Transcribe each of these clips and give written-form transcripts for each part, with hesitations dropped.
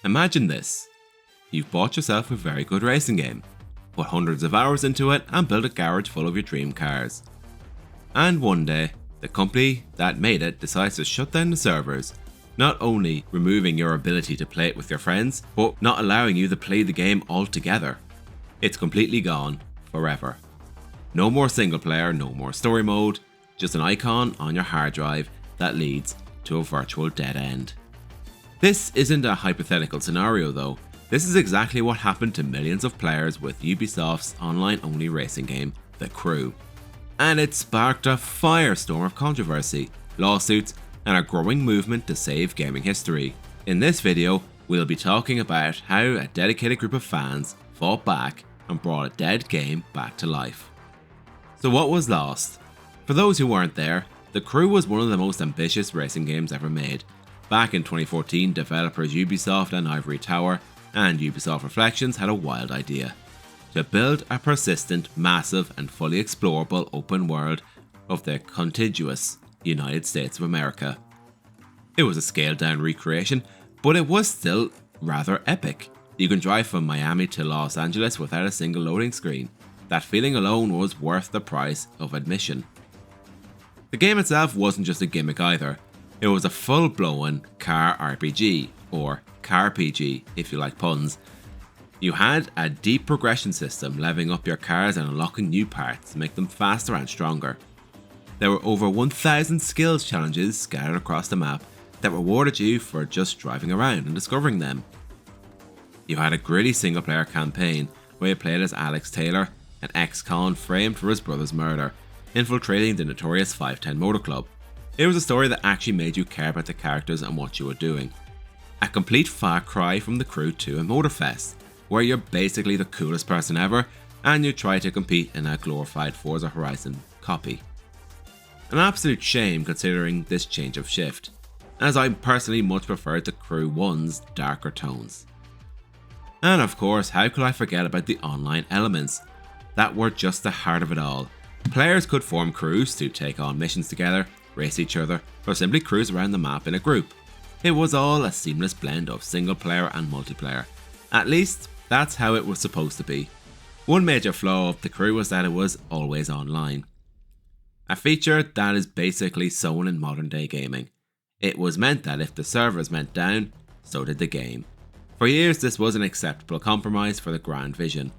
Imagine this. You've bought yourself a very good racing game, put hundreds of hours into it and built a garage full of your dream cars. And one day, the company that made it decides to shut down the servers, not only removing your ability to play it with your friends, but not allowing you to play the game altogether. It's completely gone, forever. No more single player, no more story mode, just an icon on your hard drive that leads to a virtual dead end. This isn't a hypothetical scenario though. This is exactly what happened to millions of players with Ubisoft's online-only racing game, The Crew. And it sparked a firestorm of controversy, lawsuits, and a growing movement to save gaming history. In this video, we'll be talking about how a dedicated group of fans fought back and brought a dead game back to life. So what was lost? For those who weren't there, The Crew was one of the most ambitious racing games ever made. Back in 2014, developers Ubisoft and Ivory Tower and Ubisoft Reflections had a wild idea: to build a persistent, massive and fully explorable open world of the contiguous United States of America. It was a scaled down recreation, but it was still rather epic. You can drive from Miami to Los Angeles without a single loading screen. That feeling alone was worth the price of admission. The game itself wasn't just a gimmick either. It was a full-blown car RPG, or CarPG if you like puns. You had a deep progression system, leveling up your cars and unlocking new parts to make them faster and stronger. There were over 1,000 skills challenges scattered across the map that rewarded you for just driving around and discovering them. You had a gritty single-player campaign where you played as Alex Taylor, an ex-con framed for his brother's murder, infiltrating the notorious 510 Motor Club. It was a story that actually made you care about the characters and what you were doing. A complete far cry from The Crew to a Motorfest, where you're basically the coolest person ever and you try to compete in a glorified Forza Horizon copy. An absolute shame considering this change of shift, as I personally much preferred The Crew 1's darker tones. And of course, how could I forget about the online elements that were just the heart of it all. Players could form crews to take on missions together, race each other, or simply cruise around the map in a group. It was all a seamless blend of single player and multiplayer. At least, that's how it was supposed to be. One major flaw of The Crew was that it was always online. A feature that is basically sown in modern day gaming. It was meant that if the servers went down, so did the game. For years this was an acceptable compromise for the grand vision.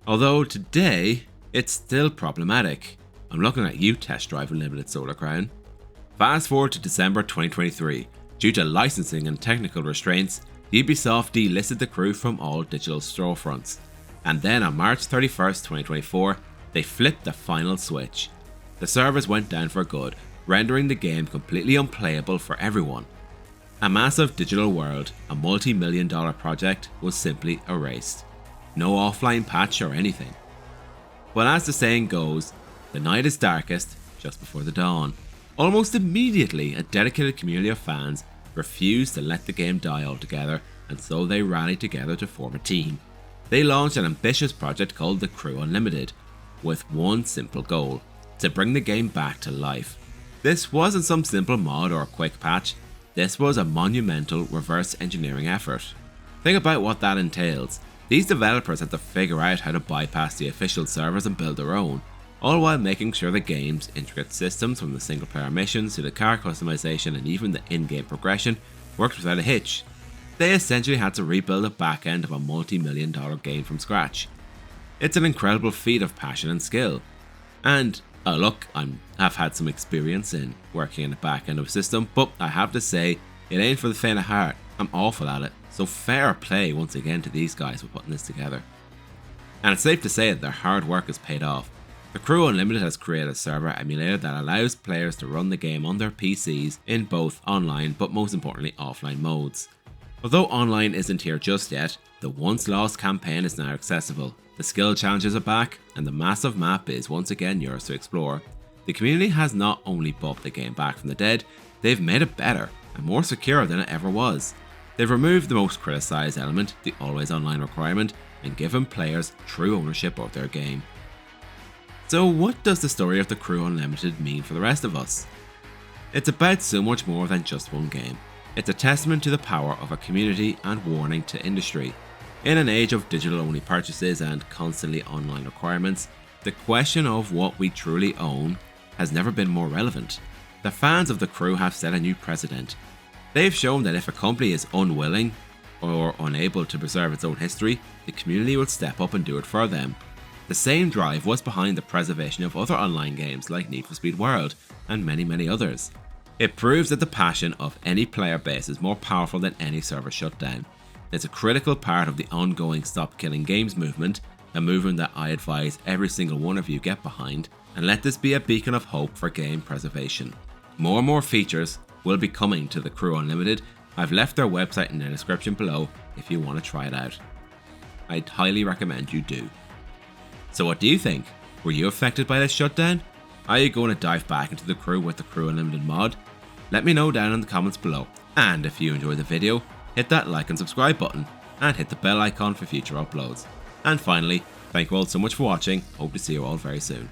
Although today, it's still problematic. I'm looking at you, Test Drive Unlimited Solar Crown. Fast forward to December 2023. Due to licensing and technical restraints, Ubisoft delisted The Crew from all digital storefronts. And then on March 31st, 2024, they flipped the final switch. The servers went down for good, rendering the game completely unplayable for everyone. A massive digital world, a multi-million-dollar project, was simply erased. No offline patch or anything. But as the saying goes, the night is darkest just before the dawn. Almost immediately, a dedicated community of fans refused to let the game die altogether, and so they rallied together to form a team. They launched an ambitious project called The Crew Unlimited, with one simple goal: to bring the game back to life. This wasn't some simple mod or a quick patch. This was a monumental reverse engineering effort. Think about what that entails. These developers had to figure out how to bypass the official servers and build their own, all while making sure the game's intricate systems, from the single player missions to the car customization and even the in-game progression, worked without a hitch. They essentially had to rebuild the back end of a multi-million-dollar game from scratch. It's an incredible feat of passion and skill. And look, I've had some experience in working in the back end of a system, but I have to say, it ain't for the faint of heart. I'm awful at it, so fair play once again to these guys for putting this together. And it's safe to say that their hard work has paid off. The Crew Unlimited has created a server emulator that allows players to run the game on their PCs in both online but most importantly offline modes. Although online isn't here just yet, the once lost campaign is now accessible. The skill challenges are back, and the massive map is once again yours to explore. The community has not only brought the game back from the dead, they've made it better and more secure than it ever was. They've removed the most criticised element, the always online requirement, and given players true ownership of their game. So what does the story of The Crew Unlimited mean for the rest of us? It's about so much more than just one game. It's a testament to the power of a community and warning to industry. In an age of digital-only purchases and constantly online requirements, the question of what we truly own has never been more relevant. The fans of The Crew have set a new precedent. They've shown that if a company is unwilling or unable to preserve its own history, the community will step up and do it for them. The same drive was behind the preservation of other online games like Need for Speed World and many others. It proves that the passion of any player base is more powerful than any server shutdown. It's a critical part of the ongoing Stop Killing Games movement, a movement that I advise every single one of you get behind, and let this be a beacon of hope for game preservation. More and more features will be coming to The Crew Unlimited. I've left their website in the description below if you want to try it out. I'd highly recommend you do. So what do you think? Were you affected by this shutdown? Are you going to dive back into The Crew with the Crew Unlimited mod? Let me know down in the comments below. And if you enjoyed the video, hit that like and subscribe button and hit the bell icon for future uploads. And finally, thank you all so much for watching. Hope to see you all very soon.